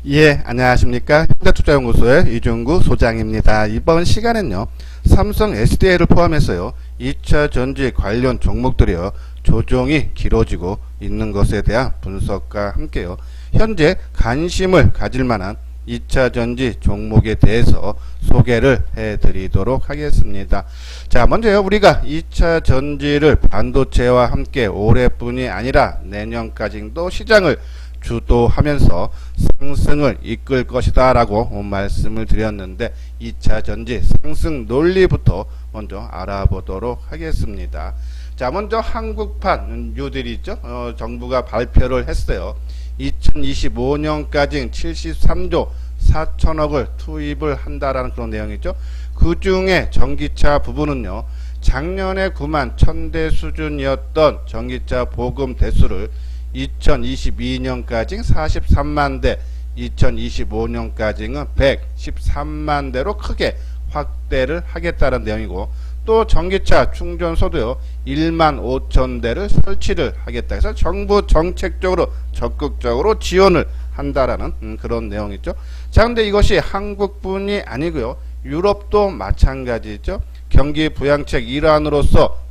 예, 안녕하십니까. 현대투자연구소의 이중구 소장입니다. 이번 시간은요, 삼성 SDI를 포함해서요, 2차 전지 관련 종목들이요, 조정이 길어지고 있는 것에 대한 분석과 함께요, 현재 관심을 가질 만한 2차 전지 종목에 대해서 소개를 해드리도록 하겠습니다. 자, 먼저요, 우리가 2차 전지를 반도체와 함께 올해뿐이 아니라 내년까지도 시장을 주도하면서 상승을 이끌 것이다 라고 말씀을 드렸는데 2차 전지 상승 논리부터 먼저 알아보도록 하겠습니다. 자, 먼저 한국판 뉴딜이 있죠. 정부가 발표를 했어요. 2025년까지 73조 4천억을 투입을 한다라는 그런 내용이죠. 그 중에 전기차 부분은요, 작년에 9만 1000대 수준이었던 전기차 보급 대수를 2022년까지 43만 대, 2025년까지는 113만 대로 크게 확대를 하겠다는 내용이고, 또 전기차 충전소도요 1만 5천 대를 설치를 하겠다 해서 정부 정책적으로 적극적으로 지원을 한다라는 그런 내용이죠. 자, 근데 이것이 한국뿐이 아니고요, 유럽도 마찬가지죠. 경기 부양책 일환으로서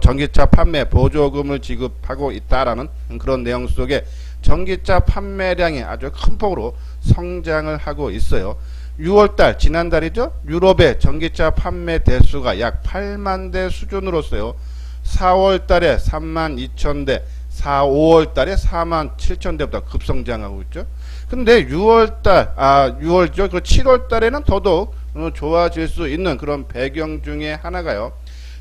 전기차 판매 보조금을 지급하고 있다라는 그런 내용 속에 전기차 판매량이 아주 큰 폭으로 성장을 하고 있어요. 6월달 지난달이죠. 유럽의 전기차 판매 대수가 약 8만 대 수준으로서요. 4월달에 3만 2천 대, 5월달에 4만 7천 대보다 급성장하고 있죠. 근데 6월죠. 그 7월달에는 더더욱 좋아질 수 있는 그런 배경 중에 하나가요.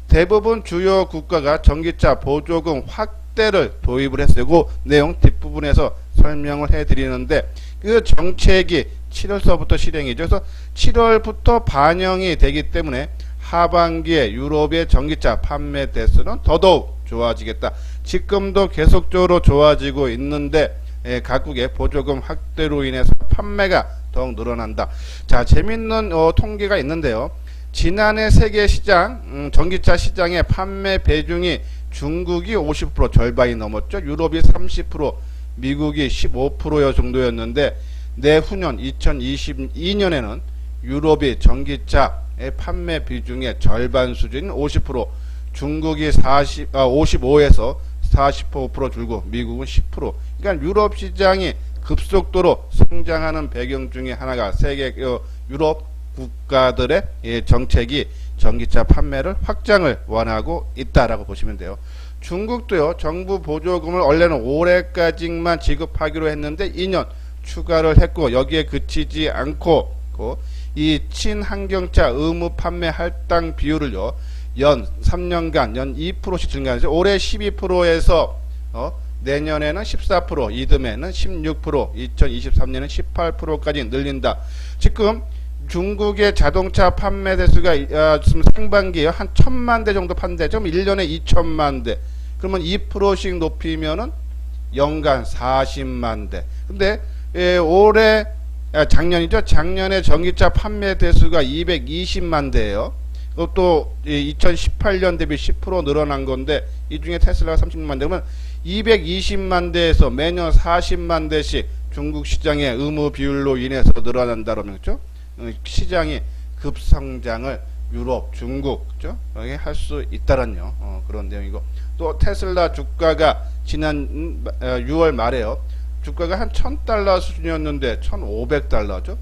대부분 주요 국가가 전기차 보조금 확대를 도입을 했어요. 그 내용 뒷부분에서 설명을 해드리는데, 그 정책이 7월서부터 실행이죠. 그래서 7월부터 반영이 되기 때문에 하반기에 유럽의 전기차 판매 대수는 더더욱 좋아지겠다. 지금도 계속적으로 좋아지고 있는데 각국의 보조금 확대로 인해서 판매가 더욱 늘어난다. 자, 재밌는 통계가 있는데요. 지난해 세계 시장 전기차 시장의 판매 비중이 중국이 50% 절반이 넘었죠. 유럽이 30%, 미국이 15% 정도였는데 내후년 2022년에는 유럽이 전기차의 판매 비중의 절반 수준인 50%, 중국이 55에서 45% 줄고 미국은 10%. 그러니까 유럽 시장이 급속도로 성장하는 배경 중에 하나가 세계 유럽 국가들의 정책이 전기차 판매를 확장을 원하고 있다라고 보시면 돼요. 중국도요, 정부 보조금을 원래는 올해까지만 지급하기로 했는데 2년 추가를 했고, 여기에 그치지 않고 이 친환경차 의무 판매 할당 비율을요, 연 3년간 연 2%씩 증가해서 올해 12%에서 내년에는 14%, 이듬해는 16%, 2023년은 18%까지 늘린다. 지금 중국의 자동차 판매 대수가 지금 상반기에 한 1000만 대 정도 판대죠. 1년에 2000만 대. 그러면 2%씩 높이면은 연간 40만 대. 근데 올해 작년이죠. 작년에 전기차 판매 대수가 220만 대예요. 또 2018년 대비 10% 늘어난 건데, 이 중에 테슬라가 30만 대. 그러면 220만 대에서 매년 40만 대씩 중국 시장의 의무 비율로 인해서 늘어난다라면, 그렇죠? 시장이 급성장을 유럽, 중국, 그렇죠? 할 수 있다란요. 그런 내용이고, 또 테슬라 주가가 지난 6월 말에요. 주가가 한 $1000 수준이었는데 1500달러죠.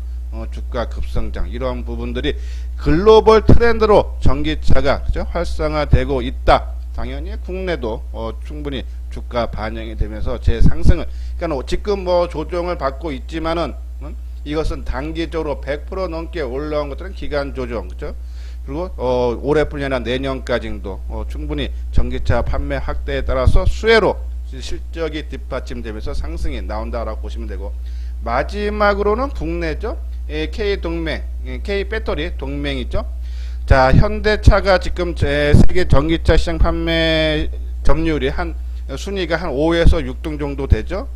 주가 급성장, 이러한 부분들이 글로벌 트렌드로 전기차가, 그죠? 활성화되고 있다. 당연히 국내도 충분히 주가 반영이 되면서 재상승을, 그러니까 지금 조정을 받고 있지만은 이것은 단기적으로 100% 넘게 올라온 것들은 기간 조정, 그죠? 그리고 올해뿐이 아니라 내년까지도 충분히 전기차 판매 확대에 따라서 수혜로 실적이 뒷받침되면서 상승이 나온다라고 보시면 되고, 마지막으로는 국내죠. K동맹, K배터리 동맹이죠. 자, 현대차가 지금 세계 전기차 시장 판매 점유율이 순위가 한 5에서 6등 정도 되죠.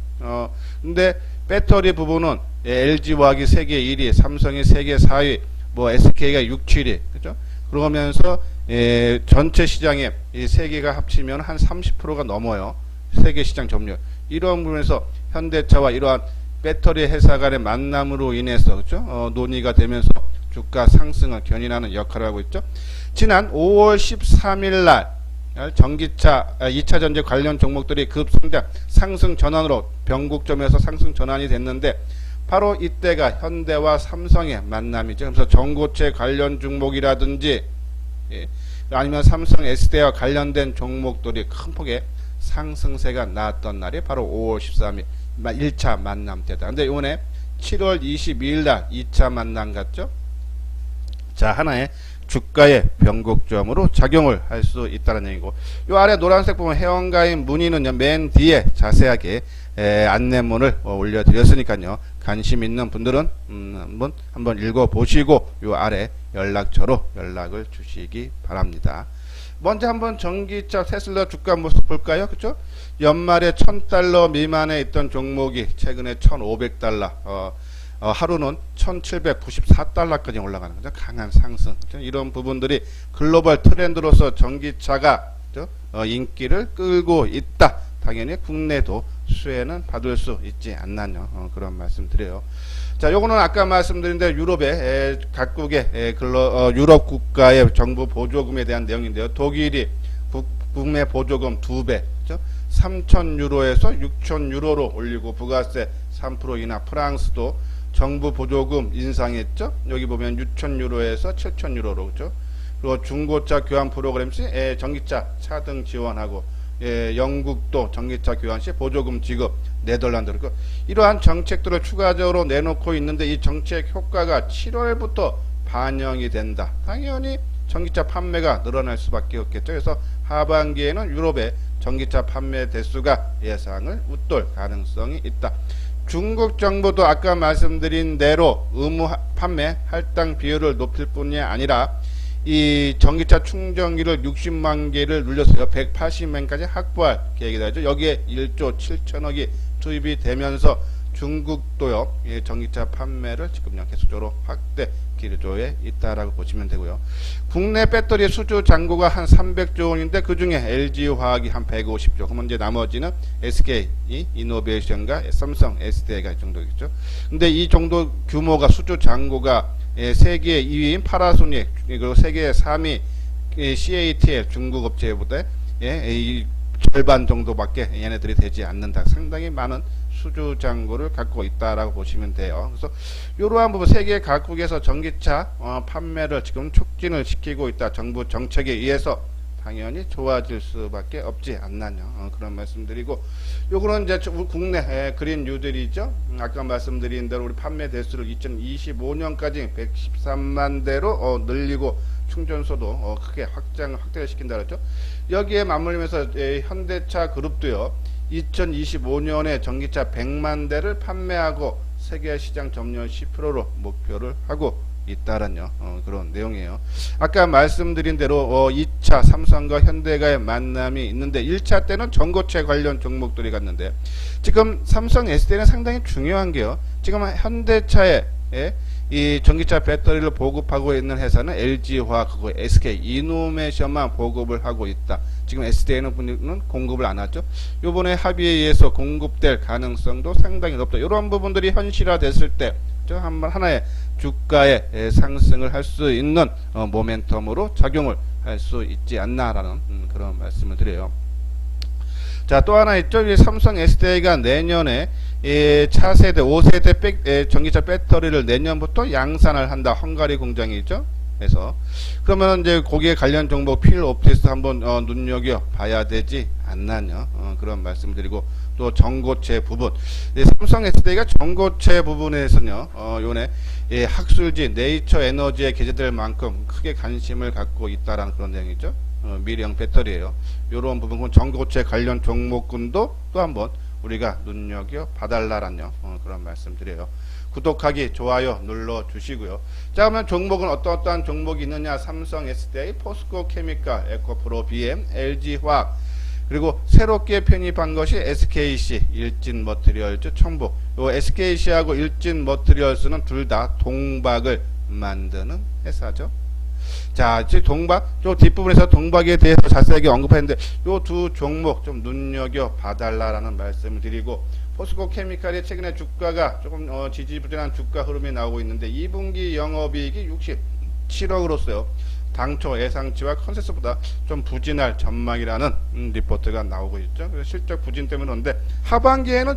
근데 배터리 부분은 LG화학이 세계 1위, 삼성이 세계 4위, SK가 6, 7위, 그죠? 그러면서 전체 시장에 이 세 개가 합치면 한 30%가 넘어요. 세계 시장 점유율. 이런 부분에서 현대차와 이러한 배터리 회사 간의 만남으로 인해서 그렇죠? 논의가 되면서 주가 상승을 견인하는 역할을 하고 있죠. 지난 5월 13일 날 전기차 2차 전지 관련 종목들이 급성장 상승 전환으로 변곡점에서 상승 전환이 됐는데 바로 이때가 현대와 삼성의 만남이죠. 그래서 전고체 관련 종목이라든지 아니면 삼성 SDI와 관련된 종목들이 큰 폭의 상승세가 나왔던 날이 바로 5월 13일 1차 만남 때다. 근데 이번에 7월 22일 날 2차 만남 같죠. 자, 하나의 주가의 변곡점으로 작용을 할 수 있다는 얘기고, 요 아래 노란색 보면 회원가입 문의는요 맨 뒤에 자세하게 안내문을 올려드렸으니까요 관심 있는 분들은 한번 읽어보시고 요 아래 연락처로 연락을 주시기 바랍니다. 먼저 한번 전기차 테슬라 주가 모습 볼까요? 그쵸? 연말에 $1000 미만에 있던 종목이 최근에 $1500, 하루는 $1794까지 올라가는 거죠. 강한 상승. 그렇죠? 이런 부분들이 글로벌 트렌드로서 전기차가 그렇죠? 인기를 끌고 있다. 당연히 국내도 수혜는 받을 수 있지 않나요? 그런 말씀 드려요. 자, 요거는 아까 말씀드린 대로 유럽의 각국의 유럽 국가의 정부 보조금에 대한 내용인데요. 독일이 국내 보조금 2배, 그렇죠? 3,000유로에서 6,000유로로 올리고 부가세 3% 인하. 프랑스도 정부 보조금 인상했죠. 여기 보면 6,000유로에서 7,000유로로 그렇죠. 그리고 중고차 교환 프로그램 시 전기차 차등 지원하고 영국도 전기차 교환 시 보조금 지급. 네덜란드 그리고 이러한 정책들을 추가적으로 내놓고 있는데 이 정책 효과가 7월부터 반영이 된다. 당연히 전기차 판매가 늘어날 수밖에 없겠죠. 그래서 하반기에는 유럽의 전기차 판매 대수가 예상을 웃돌 가능성이 있다. 중국 정부도 아까 말씀드린 대로 의무 판매 할당 비율을 높일 뿐이 아니라 이 전기차 충전기를 60만 개를 늘려서요 180만까지 확보할 계획이다. 여기에 1조 7천억이 투입이 되면서 중국도요 전기차 판매를 지금 계속적으로 확대 기조에 있다라고 보시면 되고요. 국내 배터리 수주 잔고가 한 300조 원인데 그 중에 LG화학이 한 150조. 그러면 이제 나머지는 SK 이노베이션과 삼성 SDI가 이 정도겠죠. 근데 이 정도 규모가 수주 잔고가 세계 2위인 파나소닉 그리고 세계 3위 CATL 중국 업체보다 이 절반 정도밖에 얘네들이 되지 않는다. 상당히 많은 수주 잔고를 갖고 있다라고 보시면 돼요. 그래서 이러한 부분 세계 각국에서 전기차 판매를 지금 촉진을 시키고 있다. 정부 정책에 의해서 당연히 좋아질 수밖에 없지 않나요. 그런 말씀드리고, 요거는 이제 국내 그린 뉴딜이죠. 아까 말씀드린 대로 우리 판매 대수를 2025년까지 113만 대로 늘리고 충전소도 크게 확대를 시킨다 그랬죠. 여기에 맞물리면서 현대차 그룹도요 2025년에 전기차 100만 대를 판매하고 세계 시장 점유율 10%로 목표를 하고 있다라는 그런 내용이에요. 아까 말씀드린 대로 2차 삼성과 현대가의 만남이 있는데 1차 때는 전고체 관련 종목들이 갔는데 지금 삼성 SDI는 상당히 중요한 게요. 지금 현대차에 이 전기차 배터리를 보급하고 있는 회사는 LG화학하고 SK 이노베이션만 보급을 하고 있다. 지금 SDI는 공급을 안 하죠. 요번에 합의에 의해서 공급될 가능성도 상당히 높다. 이런 부분들이 현실화됐을 때 하나의 주가의 상승을 할 수 있는 모멘텀으로 작용을 할 수 있지 않나라는 그런 말씀을 드려요. 자, 또 하나 있죠. 이 삼성 SDI가 내년에 차세대 5세대 전기차 배터리를 내년부터 양산을 한다. 헝가리 공장이죠. 그래서 그러면 이제 거기에 관련 종목 필옵티스 한번 눈여겨 봐야 되지 않나요? 그런 말씀드리고, 또 전고체 부분, 삼성 SDI가 전고체 부분에서는요 요번에 학술지 네이처 에너지에 게재될 만큼 크게 관심을 갖고 있다라는 그런 내용이죠. 미래형 배터리예요. 요런 부분 전고체 관련 종목군도 또 한번 우리가 눈여겨 봐달라라는 그런 말씀드려요. 구독하기, 좋아요 눌러 주시고요. 자, 그러면 종목은 어떠한 종목이 있느냐? 삼성 SDI, 포스코 케미칼, 에코프로 BM, LG화학, 그리고 새롭게 편입한 것이 SKC, 일진머티리얼즈 첨부. 요 SKC하고 일진머티리얼즈는 둘 다 동박을 만드는 회사죠. 자, 동박, 저 뒷부분에서 동박에 대해서 자세하게 언급했는데 요 두 종목 좀 눈여겨 봐달라라는 말씀을 드리고, 포스코 케미칼이 최근에 주가가 조금 지지부진한 주가 흐름이 나오고 있는데 2분기 영업이익이 67억으로서요. 당초 예상치와 컨센서스보다 좀 부진할 전망이라는 리포트가 나오고 있죠. 그래서 실적 부진 때문에 그런데 하반기에는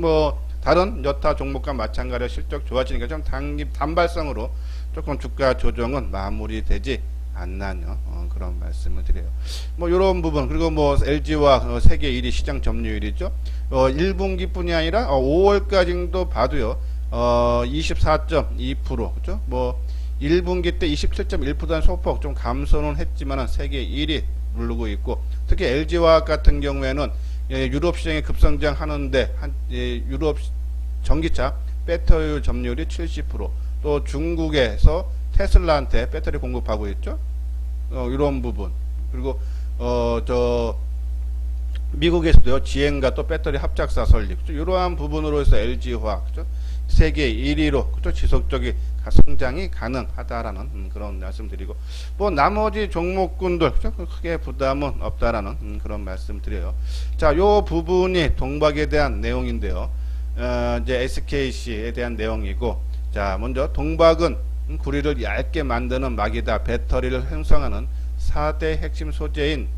뭐 다른 여타 종목과 마찬가지로 실적 좋아지니까 좀 단발성으로 조금 주가 조정은 마무리되지 않나요? 그런 말씀을 드려요. 뭐 이런 부분 그리고 뭐 LG와 세계 1위 시장 점유율이죠. 1분기뿐이 아니라 5월까지도 봐도요. 24.2% 그죠? 뭐 1분기 때 27.1%는 소폭 좀 감소는 했지만은 세계 1위 누르고 있고 특히 LG화학 같은 경우에는 유럽 시장에 급성장하는데 유럽 전기차 배터리 점유율이 70%, 또 중국에서 테슬라한테 배터리 공급하고 있죠. 이런 부분 그리고 미국에서도요 GM과 또 배터리 합작사 설립 이러한 부분으로 해서 LG화학 그죠? 세계 1위로 그죠? 지속적인 성장이 가능하다라는 그런 말씀드리고 뭐 나머지 종목군들 그죠? 크게 부담은 없다라는 그런 말씀드려요. 자, 요 부분이 동박에 대한 내용인데요. 이제 SKC에 대한 내용이고 자, 먼저 동박은 구리를 얇게 만드는 막이다. 배터리를 형성하는 4대 핵심 소재인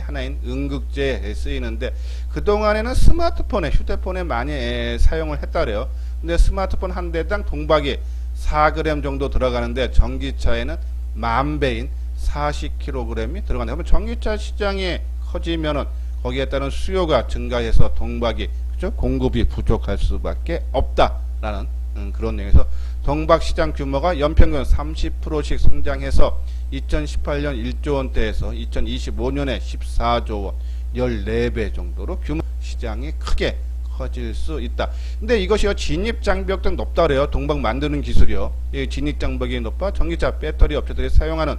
하나인 음극재에 쓰이는데 그동안에는 스마트폰에 휴대폰에 많이 사용을 했다래요. 근데 스마트폰 한 대당 동박이 4g 정도 들어가는데 전기차에는 만배인 40kg이 들어간다. 그러면 전기차 시장이 커지면은 거기에 따른 수요가 증가해서 동박이 그죠? 공급이 부족할 수밖에 없다라는 그런 내용에서 동박 시장 규모가 연평균 30%씩 성장해서 2018년 1조 원대에서 2025년에 14조 원, 14배 정도로 규모 시장이 크게 커질 수 있다. 근데 이것이요 진입 장벽도 높다 그래요. 동박 만드는 기술이요. 이 진입 장벽이 높아 전기차 배터리 업체들이 사용하는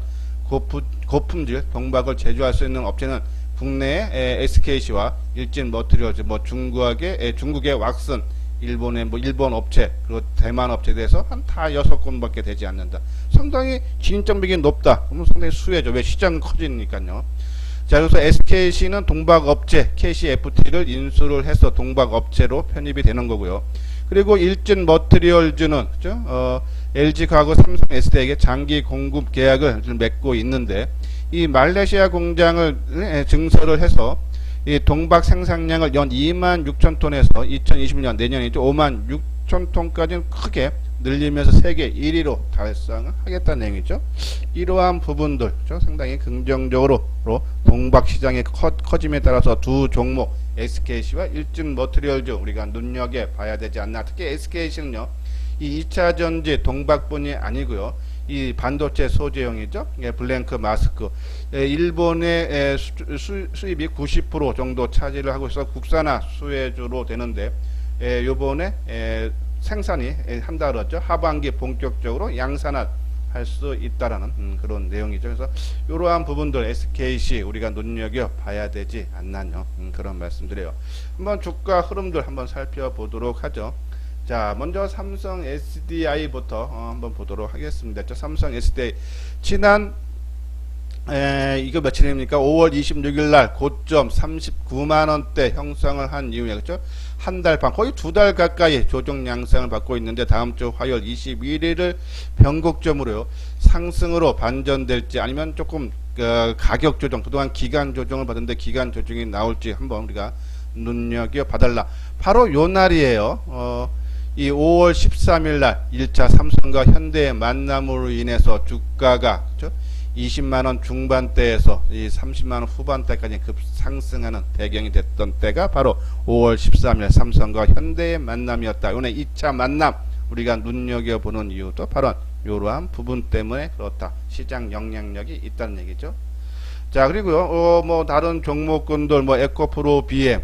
고품질 동박을 제조할 수 있는 업체는 국내의 SKC와 일진머티리얼즈, 뭐 중국의 왁슨, 일본의 일본 업체, 그리고 대만 업체에 대해서 한 다 6곳밖에 되지 않는다. 상당히 진입 장벽이 높다. 그러면 상당히 수혜죠. 왜 시장은 커지니까요. 자, 그래서 SKC는 동박업체 KCFT를 인수를 해서 동박업체로 편입이 되는 거고요. 그리고 일진머티리얼즈는 그죠? LG화학과 삼성 SD에게 장기 공급 계약을 맺고 있는데 이 말레이시아 공장을 증설을 해서 이 동박 생산량을 연 26,000톤에서 2021년 내년이죠 56,000톤까지는 크게 늘리면서 세계 1위로 달성을 하겠다는 내용이죠. 이러한 부분들 상당히 긍정적으로 동박 시장의 커짐에 따라서 두 종목 SKC와 일진머티리얼즈 우리가 눈여겨봐야 되지 않나. 특히 SKC는요 이 2차전지 동박뿐이 아니고요 이 반도체 소재형이죠. 블랭크 마스크 일본의 수입이 90% 정도 차지를 하고 있어 국산화 수혜주로 되는데 요번에 생산이 한다 그러죠. 하반기 본격적으로 양산화 할 수 있다라는 그런 내용이죠. 그래서 이러한 부분들 SKC 우리가 눈여겨 봐야 되지 않나요? 그런 말씀드려요. 한번 주가 흐름들 한번 살펴보도록 하죠. 자, 먼저 삼성 SDI부터 한번 보도록 하겠습니다. 삼성 SDI 지난 이거 며칠입니까? 5월 26일 날 고점 39만원대 형성을 한 이후에 그렇죠? 한 달 반 거의 2달 가까이 조정 양상을 받고 있는데 다음 주 화요일 21일을 변곡점으로요 상승으로 반전될지 아니면 조금 가격 조정 그동안 기간 조정을 받았는데 기간 조정이 나올지 한번 우리가 눈여겨 봐달라. 바로 요 날이에요. 이 5월 13일 날 1차 삼성과 현대의 만남으로 인해서 주가가 그렇죠? 20만원 중반대에서 이 30만원 후반대까지 급상승하는 배경이 됐던 때가 바로 5월 13일 삼성과 현대의 만남이었다. 오늘 2차 만남 우리가 눈여겨보는 이유도 바로 이러한 부분 때문에 그렇다. 시장 영향력이 있다는 얘기죠. 자, 그리고요 뭐 다른 종목군들 뭐 에코프로 BM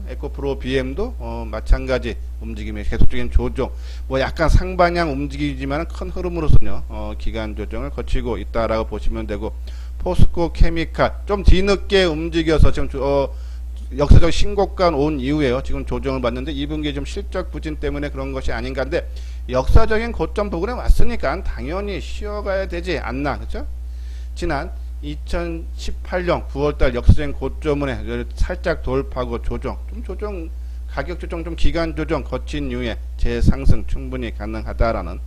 에코프로 BM도 마찬가지 움직임의 계속적인 조정 뭐 약간 상반향 움직이지만 큰 흐름으로서는요 기간 조정을 거치고 있다라고 보시면 되고 포스코 케미칼 좀 뒤늦게 움직여서 지금 역사적 신고가 온 이후에요 지금 조정을 받는데 2분기에 좀 실적 부진 때문에 그런 것이 아닌가 한데 역사적인 고점 부근에 왔으니까 당연히 쉬어가야 되지 않나 그렇죠? 지난 2018년 9월달 역사적인 고점을 살짝 돌파하고 조정 가격 조정 좀 기간 조정 거친 이후에 재상승 충분히 가능하다라는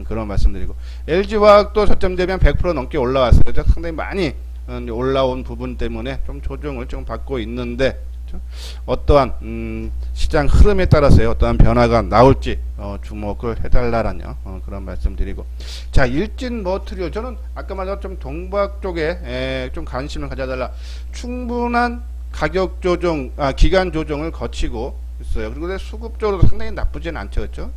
그런 말씀드리고, LG화학도 저점 대비한 100% 넘게 올라왔어요. 상당히 많이 올라온 부분 때문에 좀 조정을 좀 받고 있는데, 어떠한 시장 흐름에 따라서요, 어떠한 변화가 나올지 주목을 해달라라는 그런 말씀드리고, 자, 일진 머트리얼, 저는 아까 말한 좀 동박 쪽에 좀 관심을 가져달라. 충분한 가격 조정, 기간 조정을 거치고 있어요. 그리고 수급적으로도 상당히 나쁘진 않죠, 그렇죠?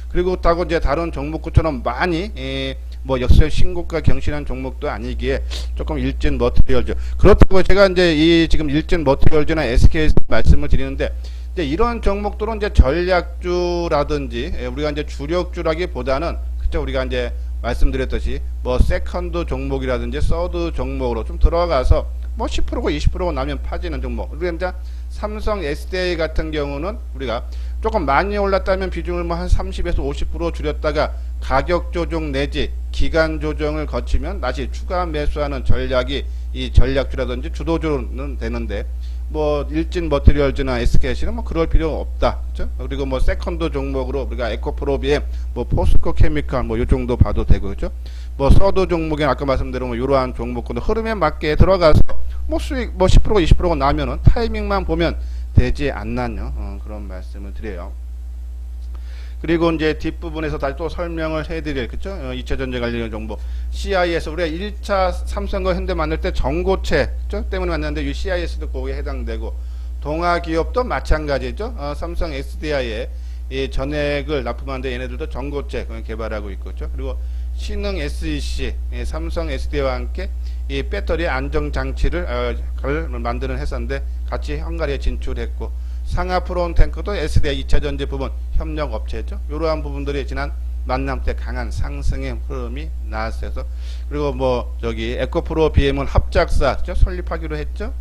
그리고 따고 이제 다른 종목구처럼 많이 뭐 역대 신고가 경신한 종목도 아니기에 조금 일진 머티리얼즈, 그렇다고 제가 이제 이 지금 일진 머티리얼즈나 SKS 말씀을 드리는데, 이제 이런 종목들은 이제 전략주라든지 우리가 이제 주력주라기보다는, 그쵸, 우리가 이제 말씀드렸듯이 뭐 세컨드 종목이라든지 서드 종목으로 좀 들어가서 뭐 10%고 20%고 나면 파지는 종목. 우리가 이제 삼성 SDI 같은 경우는 우리가 조금 많이 올랐다면 비중을 뭐 한 30에서 50% 줄였다가 가격 조정 내지 기간 조정을 거치면 다시 추가 매수하는 전략이 이 전략주라든지 주도주는 되는데, 뭐 일진 머티리얼즈나 SKC는 뭐 그럴 필요 없다, 그렇죠? 그리고 뭐 세컨드 종목으로 우리가 에코프로비엠, 뭐 포스코 케미칼 뭐 요 정도 봐도 되고, 그렇죠? 뭐 서드 종목에 아까 말씀드린 뭐 이러한 종목군도 흐름에 맞게 들어가서 뭐 수익 뭐 10% 20%가 나면은 타이밍만 보면 되지 않나요? 그런 말씀을 드려요. 그리고 이제 뒷부분에서 다시 또 설명을 해드릴, 그쵸? 2차 전지 관련 정보. CIS, 우리가 1차 삼성과 현대 만날 때 전고체, 그쵸? 때문에 만났는데, 이 CIS도 거기에 해당되고, 동아기업도 마찬가지죠. 삼성 SDI에 이 전액을 납품하는데 얘네들도 전고체 개발하고 있고, 그쵸? 그리고 신흥 SEC, 삼성 SDI와 함께 이 배터리 안정장치를 만드는 회사인데, 같이 헝가리에 진출했고, 상하프론 탱크도 SDI 2차 전지 부분 협력 업체죠. 이러한 부분들이 지난 만남 때 강한 상승의 흐름이 나왔어서, 그리고 뭐 저기 에코프로 BM은 합작사 설립하기로 했죠.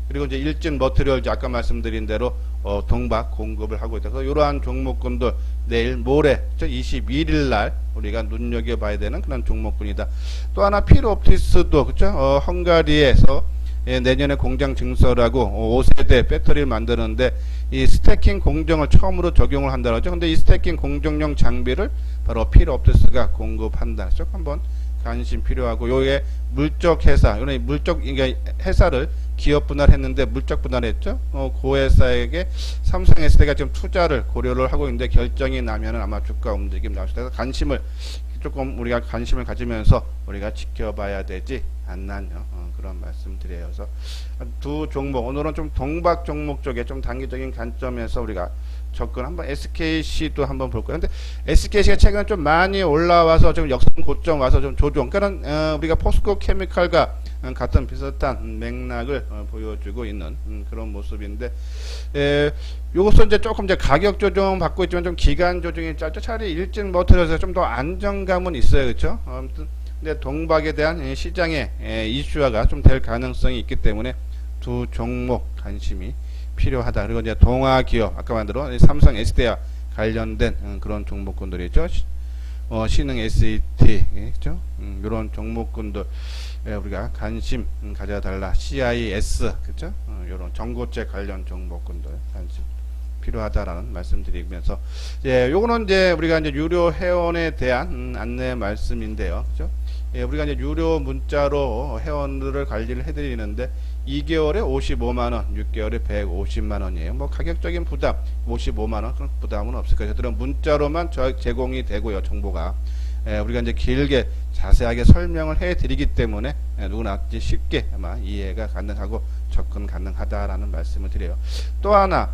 그리고 이제 일진 머티리얼즈 아까 말씀드린 대로 동박 공급을 하고 있다. 그래서 이러한 종목군들 내일 모레 21일 날 우리가 눈여겨봐야 되는 그런 종목군이다. 또 하나 필옵티스도 그죠? 헝가리에서 내년에 공장 증설하고 5세대 배터리를 만드는데 이 스태킹 공정을 처음으로 적용을 한다고 하죠. 근데 이 스태킹 공정용 장비를 바로 필옵티스가 공급한다. 쭉 한번 관심 필요하고, 요게 물적 회사, 이런 물적 회사를 기업 분할했는데 물적 분할했죠. 그 회사에게 삼성 SDI가 지금 투자를 고려를 하고 있는데, 결정이 나면은 아마 주가 움직임 나올 수 있어서 관심을 조금 우리가 관심을 가지면서 우리가 지켜봐야 되지 않나요? 그런 말씀 드려요. 그래서 두 종목, 오늘은 좀 동박 종목 쪽에 좀 단기적인 관점에서 우리가 접근 한번, SKC도 한번 볼 거예요. 근데 SKC가 최근에 좀 많이 올라와서 좀 역선 고점 와서 좀 조정, 그러니까 우리가 포스코 케미칼과 같은 비슷한 맥락을 보여주고 있는 그런 모습인데, 요것은 이제 조금 이제 가격 조정 받고 있지만 좀 기간 조정이 짧죠. 차라리 일진 머티리얼에서 좀 더 안정감은 있어요, 그렇죠? 아무튼 근데 동박에 대한 시장의 이슈화가 좀 될 가능성이 있기 때문에 두 종목 관심이 필요하다. 그리고 이제 동아기업 아까 만들어 삼성 SDI와 관련된 그런 종목군들이 있죠. 신흥 SET, 그렇죠? 이런 종목군들 우리가 관심 가져달라. CIS, 그렇죠? 이런 전고체 관련 종목군들 관심 필요하다라는 말씀드리면서, 요거는 이제 우리가 이제 유료 회원에 대한 안내 말씀인데요, 그렇죠? 우리가 이제 유료 문자로 회원들을 관리를 해드리는데 2개월에 55만원, 6개월에 150만원이에요. 뭐 가격적인 부담, 55만원 그런 부담은 없을 거예요. 저들은 문자로만 제공이 되고요, 정보가. 우리가 이제 길게 자세하게 설명을 해드리기 때문에 누구나 쉽게 아마 이해가 가능하고 접근 가능하다라는 말씀을 드려요. 또 하나,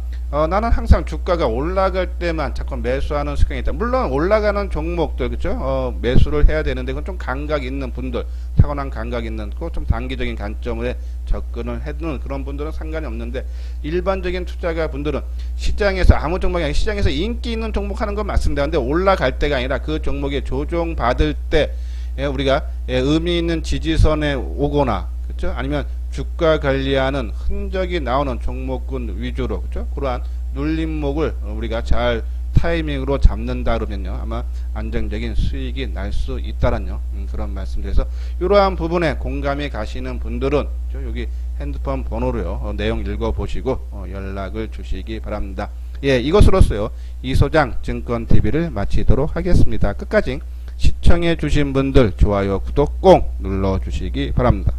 나는 항상 주가가 올라갈 때만 자꾸 매수하는 습관이 있다. 물론 올라가는 종목들, 그렇죠? 매수를 해야 되는데 그건 좀 감각 있는 분들, 타고난 감각 있는 좀 단기적인 관점에 접근을 해두는 그런 분들은 상관이 없는데, 일반적인 투자가 분들은 시장에서 아무 종목이 아니라 시장에서 인기 있는 종목 하는 건 맞습니다. 근데 올라갈 때가 아니라 그 종목에 조정 받을 때 우리가 의미 있는 지지선에 오거나, 그렇죠? 아니면 주가 관리하는 흔적이 나오는 종목군 위주로, 그렇죠? 그러한 눌림목을 우리가 잘 타이밍으로 잡는다 그러면요, 아마 안정적인 수익이 날 수 있다라는 그런 말씀드려서, 이러한 부분에 공감이 가시는 분들은 여기 핸드폰 번호로요. 내용 읽어보시고 연락을 주시기 바랍니다. 예, 이것으로서요. 이소장 증권TV를 마치도록 하겠습니다. 끝까지 시청해 주신 분들 좋아요, 구독 꼭 눌러주시기 바랍니다.